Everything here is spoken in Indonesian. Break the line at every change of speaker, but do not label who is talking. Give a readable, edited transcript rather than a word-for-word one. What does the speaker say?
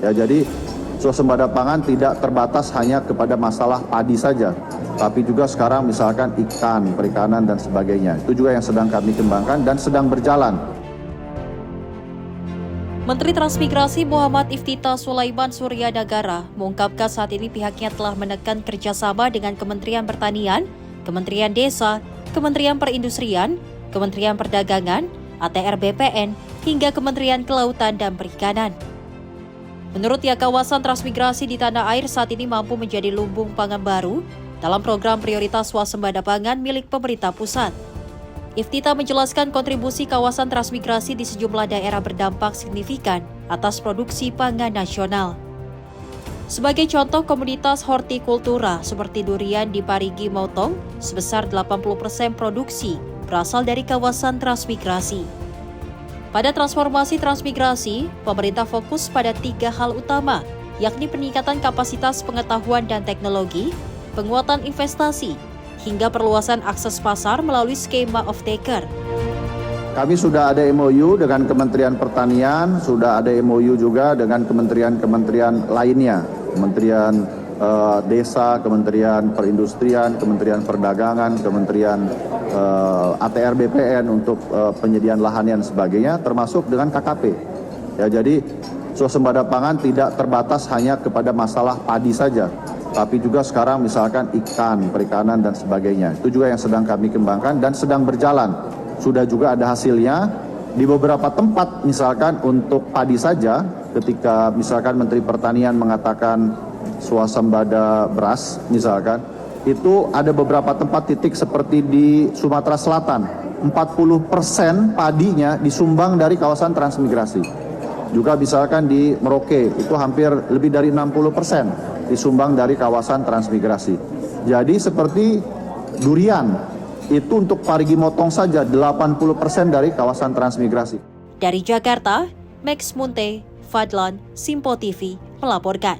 Ya, jadi swasembada pangan tidak terbatas hanya kepada masalah padi saja, tapi juga sekarang misalkan ikan, perikanan dan sebagainya. Itu juga yang sedang kami kembangkan dan sedang berjalan.
Menteri Transmigrasi Muhammad Iftita Sulaiman Suryanagara mengungkapkan saat ini pihaknya telah menekan kerjasama dengan Kementerian Pertanian, Kementerian Desa, Kementerian Perindustrian, Kementerian Perdagangan, ATR BPN, hingga Kementerian Kelautan dan Perikanan. Menurutnya, kawasan transmigrasi di tanah air saat ini mampu menjadi lumbung pangan baru dalam program prioritas swasembada pangan milik pemerintah pusat. Iftita menjelaskan kontribusi kawasan transmigrasi di sejumlah daerah berdampak signifikan atas produksi pangan nasional. Sebagai contoh, komoditas hortikultura seperti durian di Parigi Motong sebesar 80% produksi berasal dari kawasan transmigrasi. Pada transformasi transmigrasi, pemerintah fokus pada 3 hal utama, yakni peningkatan kapasitas pengetahuan dan teknologi, penguatan investasi, hingga perluasan akses pasar melalui skema off-taker.
Kami sudah ada MOU dengan Kementerian Pertanian, sudah ada MOU juga dengan kementerian-kementerian lainnya, Kementerian Desa, Kementerian Perindustrian, Kementerian Perdagangan, Kementerian ATR BPN untuk penyediaan lahan dan sebagainya, termasuk dengan KKP. Ya, jadi swasembada pangan tidak terbatas hanya kepada masalah padi saja, tapi juga sekarang misalkan ikan, perikanan dan sebagainya. Itu juga yang sedang kami kembangkan dan sedang berjalan. Sudah juga ada hasilnya di beberapa tempat, misalkan untuk padi saja, ketika misalkan Menteri Pertanian mengatakan swasembada beras misalkan, itu ada beberapa tempat titik seperti di Sumatera Selatan, 40% padinya disumbang dari kawasan transmigrasi. Juga misalkan di Merauke, itu hampir lebih dari 60% disumbang dari kawasan transmigrasi. Jadi seperti durian, itu untuk Parigi Motong saja 80% dari kawasan transmigrasi.
Dari Jakarta, Max Munte, Fadlan, Simpo TV melaporkan.